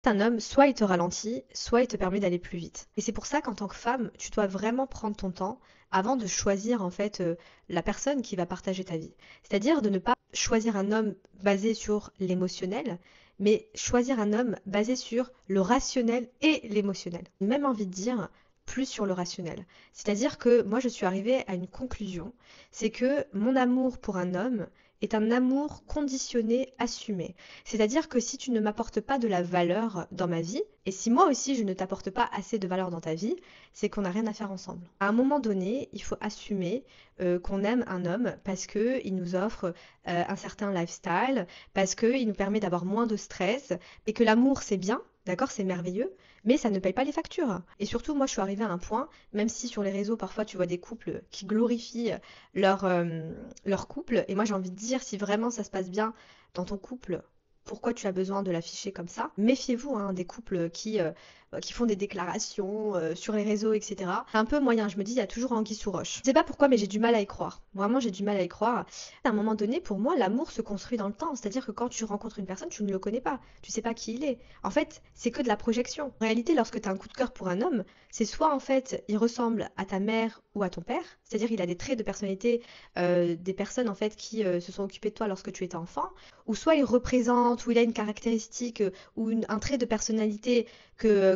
Un homme, soit il te ralentit, soit il te permet d'aller plus vite. Et c'est pour ça qu'en tant que femme, tu dois vraiment prendre ton temps avant de choisir en fait la personne qui va partager ta vie. C'est-à-dire de ne pas choisir un homme basé sur l'émotionnel, mais choisir un homme basé sur le rationnel et l'émotionnel. Même envie de dire plus sur le rationnel. C'est-à-dire que moi je suis arrivée à une conclusion, c'est que mon amour pour un homme est un amour conditionné, assumé. C'est-à-dire que si tu ne m'apportes pas de la valeur dans ma vie, et si moi aussi je ne t'apporte pas assez de valeur dans ta vie, c'est qu'on n'a rien à faire ensemble. À un moment donné, il faut assumer qu'on aime un homme parce qu'il nous offre un certain lifestyle, parce qu'il nous permet d'avoir moins de stress, et que l'amour c'est bien, d'accord, c'est merveilleux, mais ça ne paye pas les factures. Et surtout, moi je suis arrivée à un point, même si sur les réseaux parfois tu vois des couples qui glorifient leur, leur couple, et moi j'ai envie de dire, si vraiment ça se passe bien dans ton couple, pourquoi tu as besoin de l'afficher comme ça? Méfiez-vous hein, des couples qui font des déclarations sur les réseaux, etc. C'est un peu moyen, je me dis, il y a toujours anguille sous roche. Je sais pas pourquoi, mais j'ai du mal à y croire. Vraiment, j'ai du mal à y croire. À un moment donné, pour moi, l'amour se construit dans le temps. C'est-à-dire que quand tu rencontres une personne, tu ne le connais pas. Tu sais pas qui il est. En fait, c'est que de la projection. En réalité, lorsque tu as un coup de cœur pour un homme, c'est soit en fait, il ressemble à ta mère ou à ton père. C'est-à-dire, il a des traits de personnalité des personnes en fait qui se sont occupées de toi lorsque tu étais enfant, ou soit il représente, ou il a une caractéristique ou un trait de personnalité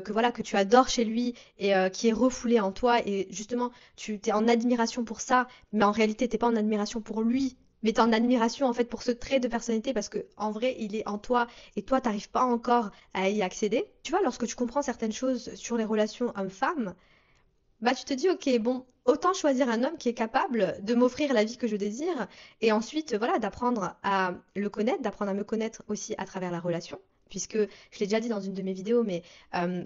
voilà que tu adores chez lui et qui est refoulé en toi et justement tu es en admiration pour ça, mais en réalité t'es pas en admiration pour lui. Mais t'es en admiration en fait pour ce trait de personnalité parce que en vrai il est en toi et toi t'arrives pas encore à y accéder. Tu vois, lorsque tu comprends certaines choses sur les relations hommes-femmes, bah tu te dis ok bon autant choisir un homme qui est capable de m'offrir la vie que je désire et ensuite voilà d'apprendre à le connaître, d'apprendre à me connaître aussi à travers la relation. Puisque je l'ai déjà dit dans une de mes vidéos, mais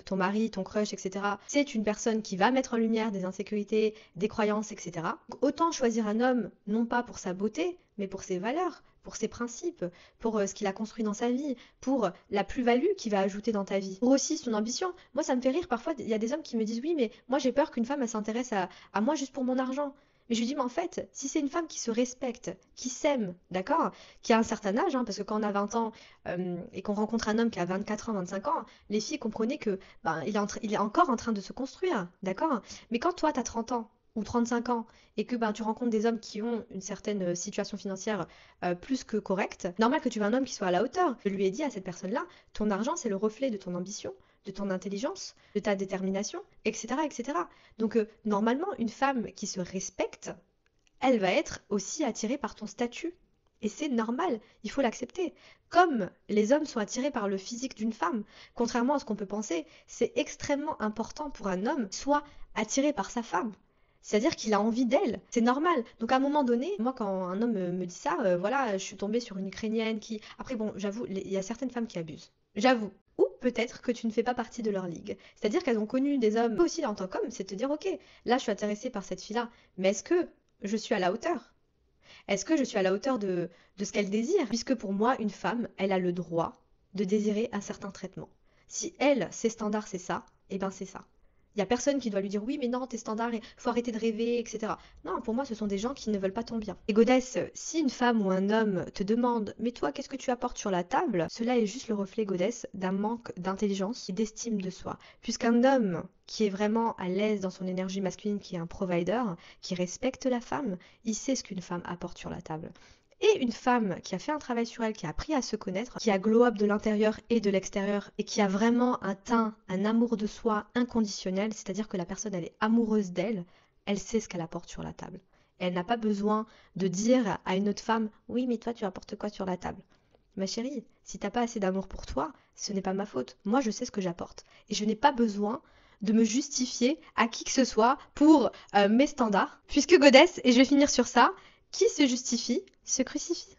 ton mari, ton crush, etc., c'est une personne qui va mettre en lumière des insécurités, des croyances, etc. Donc, autant choisir un homme, non pas pour sa beauté, mais pour ses valeurs, pour ses principes, pour ce qu'il a construit dans sa vie, pour la plus-value qu'il va ajouter dans ta vie, pour aussi son ambition. Moi, ça me fait rire. Parfois, il y a des hommes qui me disent, oui, mais moi, j'ai peur qu'une femme, elle s'intéresse à moi juste pour mon argent. Mais je lui dis, mais en fait, si c'est une femme qui se respecte, qui s'aime, d'accord, qui a un certain âge, hein, parce que quand on a 20 ans et qu'on rencontre un homme qui a 24 ans, 25 ans, les filles comprenez que ben, il est encore en train de se construire, d'accord. Mais quand toi, tu as 30 ans ou 35 ans et que ben, tu rencontres des hommes qui ont une certaine situation financière plus que correcte, normal que tu veux un homme qui soit à la hauteur. Je lui ai dit à cette personne-là, ton argent, c'est le reflet de ton ambition, de ton intelligence, de ta détermination, etc. etc. Donc normalement, une femme qui se respecte, elle va être aussi attirée par ton statut. Et c'est normal, il faut l'accepter. Comme les hommes sont attirés par le physique d'une femme, contrairement à ce qu'on peut penser, c'est extrêmement important pour un homme soit attiré par sa femme. C'est-à-dire qu'il a envie d'elle, c'est normal. Donc à un moment donné, moi quand un homme me dit ça, voilà, je suis tombée sur une Ukrainienne qui... Après bon, j'avoue, il y a certaines femmes qui abusent. J'avoue. Ou peut-être que tu ne fais pas partie de leur ligue. C'est-à-dire qu'elles ont connu des hommes aussi en tant qu'homme, c'est de te dire, ok, là je suis intéressée par cette fille-là, mais est-ce que je suis à la hauteur? Est-ce que je suis à la hauteur de ce qu'elle désire? Puisque pour moi, une femme, elle a le droit de désirer un certain traitement. Si elle, ses standards, c'est ça, eh ben c'est ça. Il n'y a personne qui doit lui dire oui, mais non, tes standards, il faut arrêter de rêver, etc. Non, pour moi, ce sont des gens qui ne veulent pas ton bien. Et Godesse, si une femme ou un homme te demande mais toi, qu'est-ce que tu apportes sur la table? Cela est juste le reflet, Godesse, d'un manque d'intelligence et d'estime de soi. Puisqu'un homme qui est vraiment à l'aise dans son énergie masculine, qui est un provider, qui respecte la femme, il sait ce qu'une femme apporte sur la table. Et une femme qui a fait un travail sur elle, qui a appris à se connaître, qui a glow up de l'intérieur et de l'extérieur, et qui a vraiment un teint, un amour de soi inconditionnel, c'est-à-dire que la personne, elle est amoureuse d'elle, elle sait ce qu'elle apporte sur la table. Elle n'a pas besoin de dire à une autre femme, oui, mais toi, tu apportes quoi sur la table? Ma chérie, si t'as pas assez d'amour pour toi, ce n'est pas ma faute. Moi, je sais ce que j'apporte. Et je n'ai pas besoin de me justifier à qui que ce soit pour mes standards. Puisque Godesse, et je vais finir sur ça, qui se justifie se crucifie.